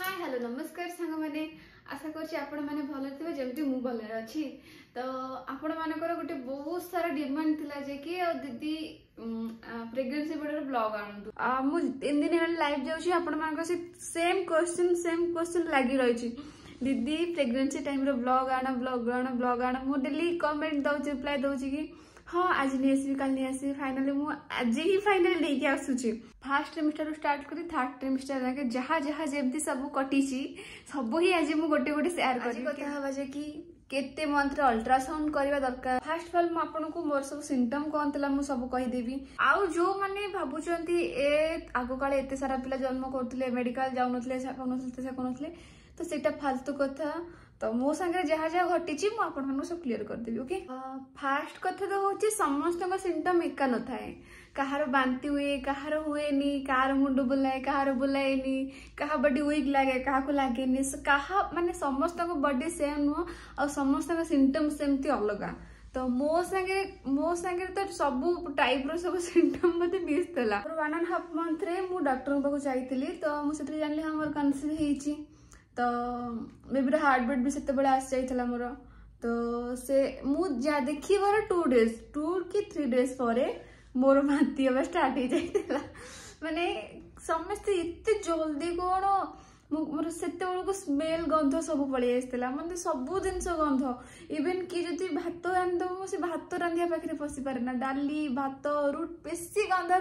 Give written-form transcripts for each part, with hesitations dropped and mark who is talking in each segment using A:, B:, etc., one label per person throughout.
A: Hi hello नमस्कार सांग मैंने आशा करने भल थे जमी मु भल अच्छी तो आपण मानकर गोटे बहुत सारा डिमांड थिला जे कि दीदी प्रेगनेंसी बेडर ब्लॉग आणु मु 3 दिन हेला लाइव जाउची आपण मानकर से सेम क्वेश्चन लागी रही दीदी प्रेगनेंसी टाइम रो ब्लॉग आण मु डेली कमेंट दउची रिप्लाई दउची कि हाँ आज नहीं आसबी कल नहीं आसबी फाइनली मु आज ही फाइनली लेके आसुची फर्स्ट ट्रिमिस्टर स्टार्ट करी थर्ड ट्रिमिस्टर जाके जहाँ जहाँ जेमती सब कटी सब ही आज मु गोटे गोटे शेयर करी कथा हवा जे कि केते मंथ रे अल्ट्रासाउंड करबा दरकार फर्स्ट ऑफ ऑल मु आपन को मोर सब सिम्पटम कोन तला मु सब कहि देबी आउ जो माने भाबुचंती ए आगो काले एते सारा पिला जन्म करथले मेडिकल जाउ नथले कोनथले तो सेटा फालतू कथा तो मो संगे जहाँ जहाँ घटी मु आपण मानू सब क्लियर कर देबी ओके फास्ट कथा तो होची समस्त का सिम्पटम एका न थाए कहार बांती हुए कहार हुएनी कहार मुंड बुलाए कहार बुलाएनी कहा बॉडी वीक लागे कहा को लागेनी कहा माने समस्त को बॉडी सेम नुह और समस्त का सिम्पटम सेमती अलग तो मो संगे तो सब टाइप रो सब सिम्पटम मते मिस थला 1.5 मंथ रे मु डॉक्टर को जाईतिली तो मु सेत्री जानली हमर कंसीव हेची तो बेबी हार्ट बीट भी सेते बळे आस जाइतला मोर तो से मु जा देखि बार 2 कि 3 डेज परे मोर माती अब स्टार्ट हो जाइतला माने समस्त इत्ते जल्दी कोन मोर सेते बळ को स्मेल गंध सब पळे आइतला माने सब दिनस गंध इवन कि जति भात रांध मु से भात रांधिया पाखरे पसी पारे ना डाली भात बेसी गंध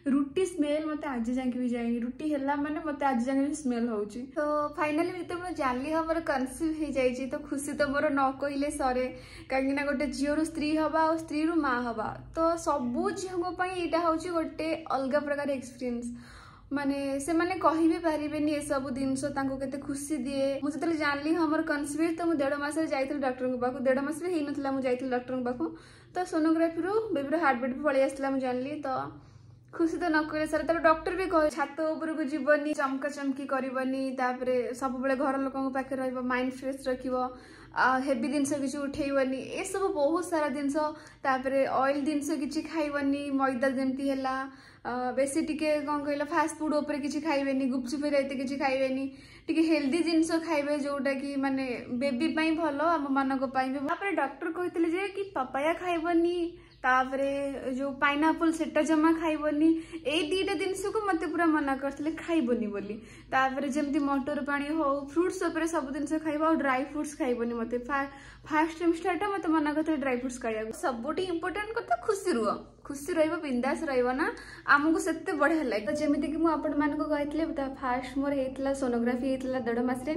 A: रुटी स्मेल मत आज जाके भी जाएगी रुटी हेला माने मत आज जाके भी स्मेल होउची तो फाइनली जते मु जानली हमर कंसीव हे जाईची तो खुशी तो मोर न कहिले सरे काहे ना गोटे जियो रु स्त्री हबा और स्त्री रु मां हबा तो सबु जियो पई एटा होउची गोटे अलग प्रकार एक्सपीरियंस माने से माने कहि भी पारिबेनी ए सब दिनसो तांको केते खुशी दिए मु जते जानली हमर कंसीव तो मु 1.5 मास रे जाइतिल डॉक्टर को पाखु 1.5 मास भी हेइ नथला मु जाइतिल डॉक्टर को पाखु तो सोनोग्राफी रु बेबी रो हार्ट बीट भी पळे आस्ला मु जानली तो खुशी तो न करे सर डॉक्टर भी कहे छात ऊपर को जीवनी चमका चमकी करबनी तापरे सब बेले घर लोकन पाखे रहइबो माइंड फ्रेश रखिबो हेवी जिनस किसी उठेबनी ए सब बहुत सारा जिनस तापरे ऑयल जिनस किसी खाइबनी मैदा जमती हैला बेसी टिके कौन कहला फास्ट फूड ऊपर किसी खाइबेनी गुपचुप रहते किसी खाइबेनी टिके हेल्दी जिनस खाइबे जोटा कि माने बेबी पई भलो हम मानको पई भी तापरे डॉक्टर कहितले जे कि पपाया खाइबनी तापरे जो पाइनापल सेटा जमा खाइबनी ए दीटा जिनस को मते पूरा मना करथले खाइबनी बोली तापरे जेमती मटर पानी हो फ्रूट्स ऊपर सब जिनस खाइबा और ड्राई फ्रूट्स खाइबनी मते फास्ट ट्रिमिस्टर टा मते मना करथले ड्राई फ्रूट्स खाइया सबुटी इंपोर्टेंट कथा खुशी रहइबो बिंदास रहइबो ना हमको सेते बढ़िया लागे तो जेमिति कि मु आपण मान को कहथले फास्ट मोर हेतला सोनोग्राफी हेतला 1.5 मास रे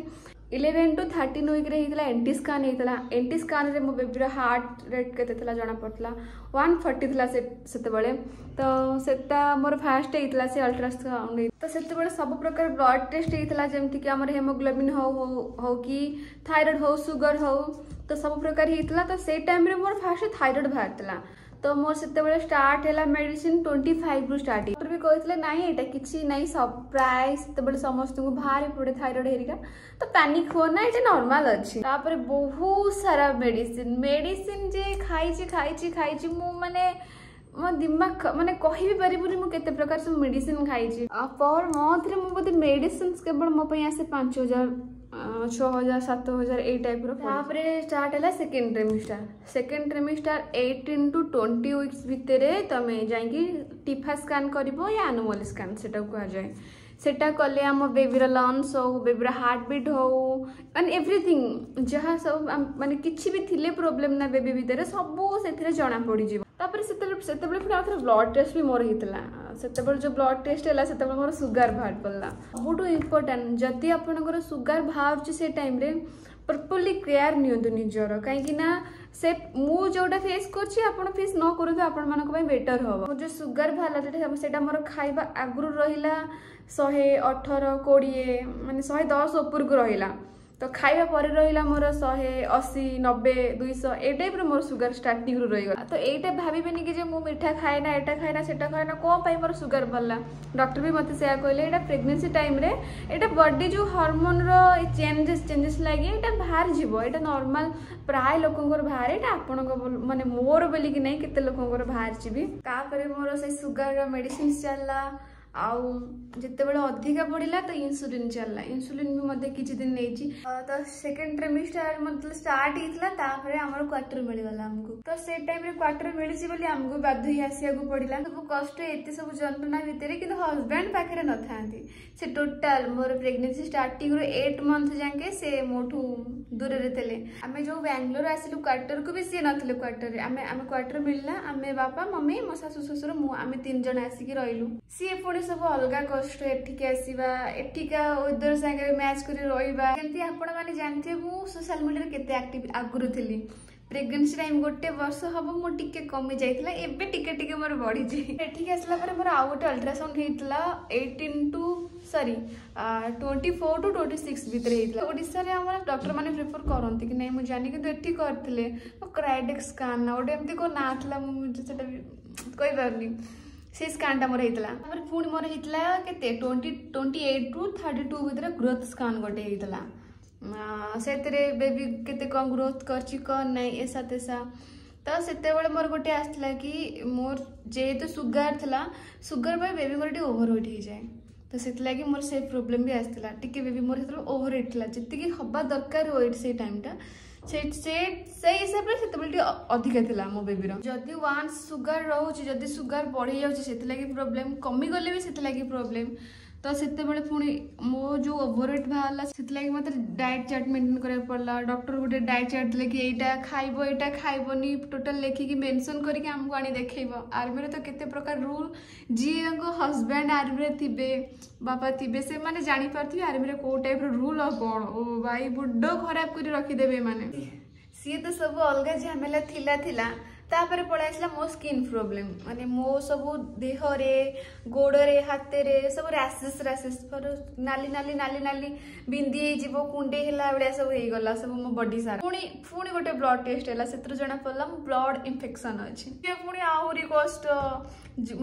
A: 11 to 13 वीक रे हेतला एंटी स्कैन रे मो बेबी रो हार्ट रेट केते थला जाना पड़तला 140 थला सेते बळे तो सेटा मोर फास्ट हेतला से अल्ट्रासाउंड तो सेते बळे सब प्रकार ब्लड टेस्ट हेतला जेमति कि हमर हेमोग्लोबिन हो कि थायराइड हो शुगर हो तो सब प्रकार हेतला तो से टाइम रे मोर फास्ट थायराइड भारतला तो मोर सेते बळे स्टार्ट हैला मेडिसिन 25 रु स्टार्ट डॉक्टर भी कहतले नाही एटा किछि नाही सब प्राय सेते बळे समस्त को भारी पड़े थायराइड हेरिका तो पैनिक हो ना एटा नॉर्मल अछि तापर बहुत सारा मेडिसिन जे खाइछि मु माने मो दिमाग माने कहि भी परिबुनी मु केते प्रकार सब मेडिसिन खाइछि पर मंथ रे मु बोते मेडिसिन केवल मो पई आसे 5000 6000 7000 ए टाइप रो तापरे स्टार्ट हैला सेकंड ट्रिमिस्टर 18 to 20 वीक्स भितरे तमे जाईकी टिफा स्कैन करिवो या एनुअल स्कैन सेटा को जाय सेटा कले हम बेबी रो लंग्स हो बेबी रो हार्ट बीट हो एंड एवरीथिंग जहाँ सब माने किछि भी थिले प्रॉब्लम ना बेबी भितरे सब सेथिरे जणा पड़ी जीव तापर सेते फिर आथरे ब्लड टेस्ट भी मोर हितला सेते जो ब्लड टेस्ट हैला सेते मोर शुगर भाट पड़ला बहुत इंपोर्टेंट जति आपनकर शुगर भाव से टाइम रे प्रॉपर्ली केयर नियंतु निजर कहीं ना से मु जोटा फेस करछि आपण फेस न करू आपण मानक पई बेटर हो जो शुगर भाला सेटा मोर खाइबा आगुरु रहिला 118 20 माने 110 ऊपर को रहिला तो खाइबा पर रहिला मोर 180 90 200 ए टाइप रो मोर शुगर स्टार्टिंग रो रही गला तो एटा भाबिबेनी कि जे मु मीठा खाए ना एटा खाए ना सेटा खाए ना को पई मोर शुगर बढ़ला डॉक्टर भी मते से कहले एटा प्रेगनेंसी टाइम रे एटा बॉडी जो हार्मोन रो चेंजेस लागे एटा बाहर जीवो एटा नॉर्मल प्राय लोकंकर बाहर एटा आपण को माने मोर बोली कि नहीं केते लोकंकर बाहर जीबी का करे मोर से शुगर रो मेडिसिन चलला आउ जितेबाला अधिका बढ़ला तो इन्सुलिन चलला इन्सुलिन भी मत किसी दिन नहीं तो सेकेंड ट्रेमिस्टर मतलब स्टार्ट होता आमर क्वार्टर मिलगला आमको तो से टाइम क्वार्टर मिली आमको बाध्य आसिया पड़ा सब कष्ट एत सब जंत्रणा भितर कि हजबैंड पाखे न था से टोटाल मोर प्रेगनेंसी स्टार्टिंग 8 मंथ जाके से मोठू दूर थे आम जो बैंगलोर आसिलु क्वार्टर को भी सी नथिले क्वार्टर आम क्वार्टर मिलला आम बापा मम्मी मो शाशु शशुर मु आम 3 जन आसिक रहिलु सी पुणी सब अलग कष्ट एठिके आसीबा एठिका वेदर संगे मैच करी रहिबा केमती आपण माने जानथे मु सोशल मीडिया केते एक्टिव आगुरु थिली प्रेगनेंसी टाइम गोटे वर्ष हम मो टिके कमी जाइतला एबे टिके टिके मोर बढ़ी जे एठिके आसला पर मोर आ गोटे अल्ट्रासाउंड हेतला 24 to 26 भीतर हेतला ओडिसा रे हमर डॉक्टर माने प्रेफर करंती कि नै मु जानि कि एठी करथिले क्राइडेक स्कैन ना ओडे एमती को नाथला मु सेटा कोइ बारनी से स्कैनटा मोर हेतला हमर पुणी मोर हेतला केते 28 to 32 भीतर ग्रोथ स्कैन गोटे हेतला से बेबी केते कम ग्रोथ करची कौन नहीं ऐसा तेसा तो से मोर गोटे आसला कि मोर जेहेतु सुगर थला सुगर पर बेबी मोर ओभरवेट हो जाए तो से मोर से प्रोब्लेम भी आसला टिके बेबी मोर ओभरवेट थला जति हवा दरकार वेट से टाइमटा से हिसाब से अधिका थिला मो बेबी जदि वान्स सुगर रोचे जदि सुगर बढ़ी जाऊँगी प्रोब्लेम कमी गले भी से प्रोब्लेम तो से पुणी मो जो ओभरवेट बाहर से मत डाएट चार्ट मेंटेन करा पड़ा डॉक्टर गोटे डाएट चार्ट देले कि एटा खाइबो एटा खाइबोनी टोटल लेखिकी मेंशन करके आमको आनी देखैबो आर्मी तो केते प्रकार रूल जी हस्बैंड आर्मी थे बापा थे से माने जानी पारथि आर्मी को टाइप रूल और कौन ओ भाई बुड्ढ खराब कर रखिदेवे माने सी तो सब अलग झमेला थिला तापर पड़ा आसला मो स्किन प्रोब्लेम माने मो सब देह रे गोड़ रे हाथ रे सब रैसेस नाली नाली नाली नाली बिंदी जीव कुंडे हला बड़िया सब हो गला सब मो बॉडी सारा पुणी गोटे ब्लड टेस्ट है से जना पड़ा ब्लड इन्फेक्शन अच्छी पुणी आहरी कष्ट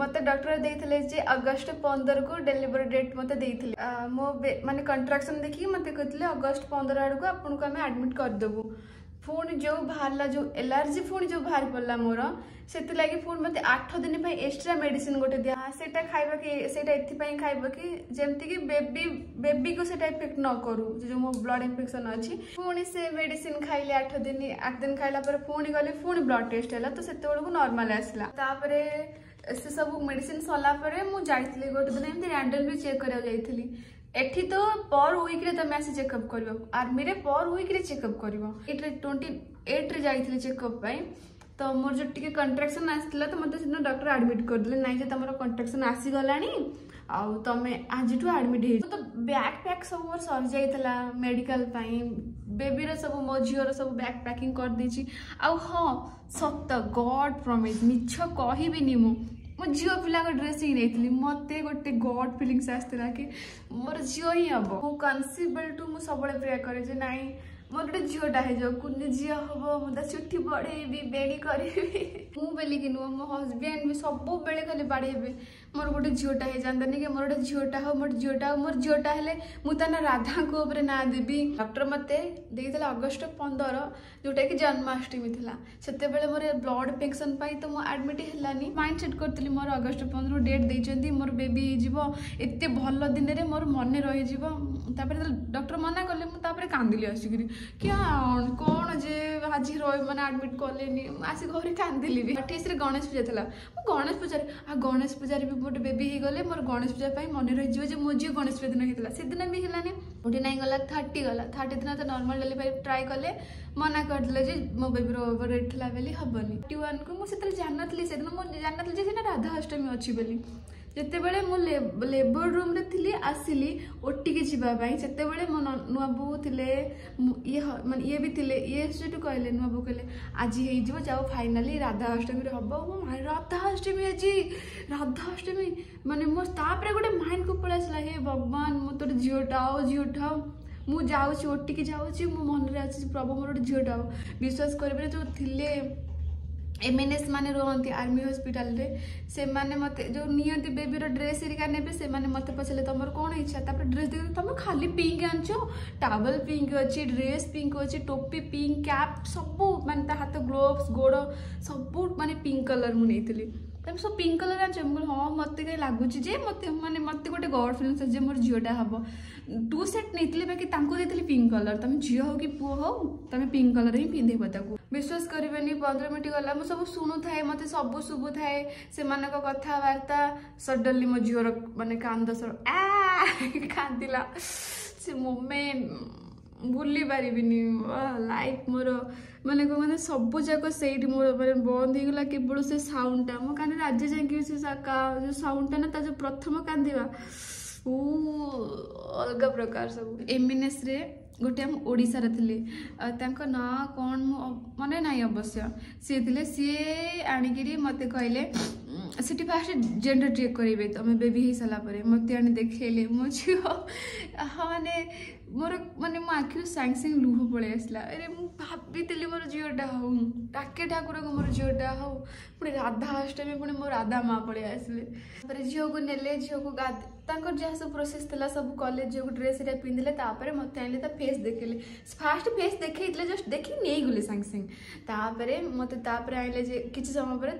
A: मत डॉक्टर देते जे अगस्त 15 को डिलीवरी डेट मत देते मो माने कंट्राक्शन देखिए मत कहते अगस्त 15 आड़ को आपन को आम एडमिट करदेबू पुणी जो बाहर जो एलर्जी पुणी जो बाहर पड़ा मोर से पुणी मत 8 दिन एक्स्ट्रा मेडिसिन गोटे दिया सेटा खाइबा कि सेटा एथि खाइबा कि जेमती कि बेबी को सेटा इफेक्ट न करू जो मो ब्लड इन्फेक्शन अच्छी पुणी से मेडिसिन खाइले 8 दिन खाइला पर पुणी गले पुणी ब्लड टेस्ट है तो से नॉर्मल आसला तापर से सब मेडिसिन सरला मुझे गोटे दिन एमती रैंडमली चेक करा जाइली एठी तो पर वीक रे तमे आसी चेकअप करिवो आर्मी रे पर वीक रे चेकअप करिवो 28 रे जाइथिले चेकअप पई तो मोर जो टिके कंट्राक्शन आसला तो मते सिना डॉक्टर एडमिट कर दिले नाही जे तमरो कंट्राक्शन आसी गलानी आउ तमे आज टू एडमिट हे तो बैग पैक सब मोर सर जाइतला मेडिकल पई बेबी रे सब मो झियो रे सब बैग पैकिंग कर देची आउ हां सत्य गॉड प्रॉमिस मिछ कहिबी नि मो झील पिला ड्रेस ही नहीं मत गोटे गॉड फिलिंग्स आसला कि मोर झील ही हम मो कनसिबल टू मुझे सब प्रे करे ना मोर गोटे झीलटा हो कुनी झील हम मुझे चुट्टी बढ़ेबी बेणी करी मुझे कि नुह मो हजबैंड भी सब बेले खाली बाड़े मोर गोटे झीलटा हो जानी कि मोर गोटे झीलटा हो मोर झीलटा हेले मुझे ना राधा को ना देवी डॉक्टर मत अगस्त 15 जोटा कि जन्माष्टमी थी से मोर ब्लड इन्फेक्शन तो मुझे एडमिट है माइंड सेट करी मोर अगस्त 15 डेट देते मोर बेबी एत भल दिन में मोर मन रही डॉक्टर मना कले मुझे कांदिली आसिक क्या कौन जे आज मैंने एडमिट कले आसिक घर कांदिली भी 28 गणेश पूजा था गणेश पूजा भी गोटे बेबी हो गले मोर गणेश पूजा मन रही मो झील गणेश पूजा दिन होता से दिन भी है 49 गला 30 गला 30 दिन तो नॉर्मल डिलीवरी ट्राई कले मना करदे जे मो बेबी ओवरवेट थला बेली हबनी 21 को मुझे जानती से मुझे जानती राधा अष्टमी अच्छी बोली जिते बड़े मु लेबर रूम रे थिली आसिली ओटी के जीवाई से मो नुआ बो थिले ये भी थिले ये सेटू कहले नुआ बो कहले आज हो जाओ फाइनाली राधा अष्टमी हम राधा अष्टमी आज राधा अष्टमी माने मो तापरे गोटे माइंड को पड़ा आसला हे भगवान मो तोर झीलटा मु जाऊँ ओटी के जाऊँ मो मन में अच्छी प्रभु मोर गोटे झीलटा विश्वास करेंगे जो थिले एमएनएस माने रोहंती आर्मी हॉस्पिटल रे से माने मते जो नियंती बेबी रो ड्रेस एरिका नेबे से माने मते पछले तमर कोन इच्छा तापर ड्रेस दे तम खाली पिंक आनछो टावल पिंक अछि ड्रेस पिंक अछि टोपी पिंक कैप सब माने ता हाथ ग्लोव्स गोड़ सब माने पिंक कलर मु नेतली तब सब पिंक कलर आंचे मुझे हाँ मत कहीं लगुच मत माने मत गोटे गॉड फिलिंग्स जे मोर झीटा हम 2 सेट नहीं बाकी देती पिंक कलर तुम झी हो कि पुओ हो तुम पिंक कलर ही पिंधेब ताको विश्वास करेनि 15 मिनट गला मुझे सब शुणु थाए मत सब शुभु थाए से कथबार्ता सडनली मो झीर माने कांद कांदिला से मोमेंट भूली पारिनी लाइफ मोर माने कौन सब जाक से मोर माने बंद हो गला केवल से साउंडटा मो कान आज जाए से जो साउंडटा ना जो प्रथम कांदा अलग प्रकार सब एमएनएस रे गोटे हम ओडिशार थिले ना कौन मन ना अवश्य सी थे सी आणिकी मत कहले सिटी फास्ट जेंडर चेक करेंगे तुम बेबी हो सारापर मत आनी देखले मो झी हाँ माने मोर माने मो आखिर सांगे सांगे लुह पलि आसला अरे मुझे मोर झीटा हो टाके ठाकुर को मोर झीटा हो पुणी राधा अष्टमी पुणी मो राधा माँ पलि आसले झील को नेले झील को जहाँ सब प्रोसेस थी सब कले झील को ड्रेस पिंधले मत आने फेस देखले फास्ट फेस देखे जस्ट देखी नहीं गले सांगे सांगे मत आइले किसी समय पर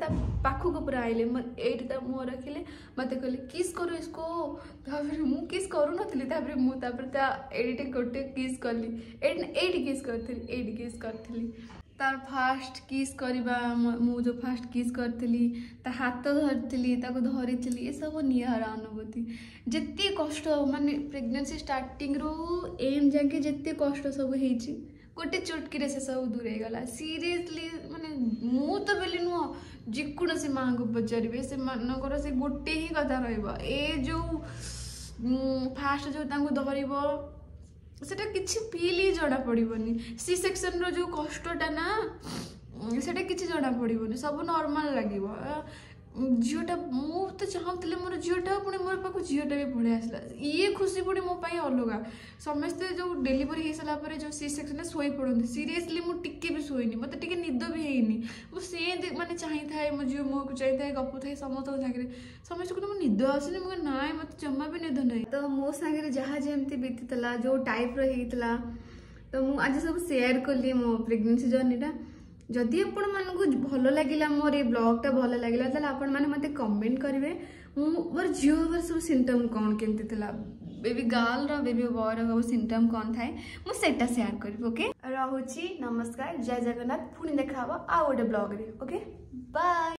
A: पाखक पूरा आइले ये मुँह रखिले मत कहले किस करो इसको मुझे किस करू मुझे गोटे किस कली किस करी तार फास्ट किस करवा मु जो फास्ट किस करी हाथ धरी धरी ये सब निहारा अनुभूति जिते कष्ट माने प्रेगनेंसी स्टार्टिंग रू एम जाके जिते कष्ट सब होती गोटे चुटकी से सब दूर गला सीरियसली माने मु तो बोली नुह जेकोसी माँ को पचारे से मानकर से गोटे ही कथा रो फास्ट जो धरब सेटा किसी फील ही जड़ा पड़ोनी सी सेक्शन रो जो कष्टटा ना सेटा किसी जड़ा पड़ोनी सब नॉर्मल लगे झीटा मु तो चाहूली मोर झीटा पुणी मोर पाक झीटा भी पड़े आसला ये खुशी पुणी मो अलग समस्ते जो डेलीवरी हो सारापर जो सी सेक्शन शोई पड़ती सीरियसली मुझे भी शोनी मत टे निद भी हैनी मुझे माने चाही थाए मो झील मुँह को चाहिए गपु थाए समस्त सागर समस्त को निद आसनी मुझे ना मत जमा भी निद ना तो मो सागर जहाँ जमी बीती जो टाइप रहा तो मुझे आज सब सेयार कली मो प्रेगनेंसी जर्नीटा जदि आपण मानकु भल लगिला मोर ये ब्लॉगटा भल लगिला ताले आपण माने मते कमेंट करिवे मोर झियो वर सब सिम्पटम कौन केमती थिला बेबी गर्ल रो बेबी बॉय रो सिम्पटम कौन थाए मु सेटा शेयर करबो ओके रहउची नमस्कार जय जगन्नाथ पुणी देखा आ गोटे ब्लॉग रे ओके बाय।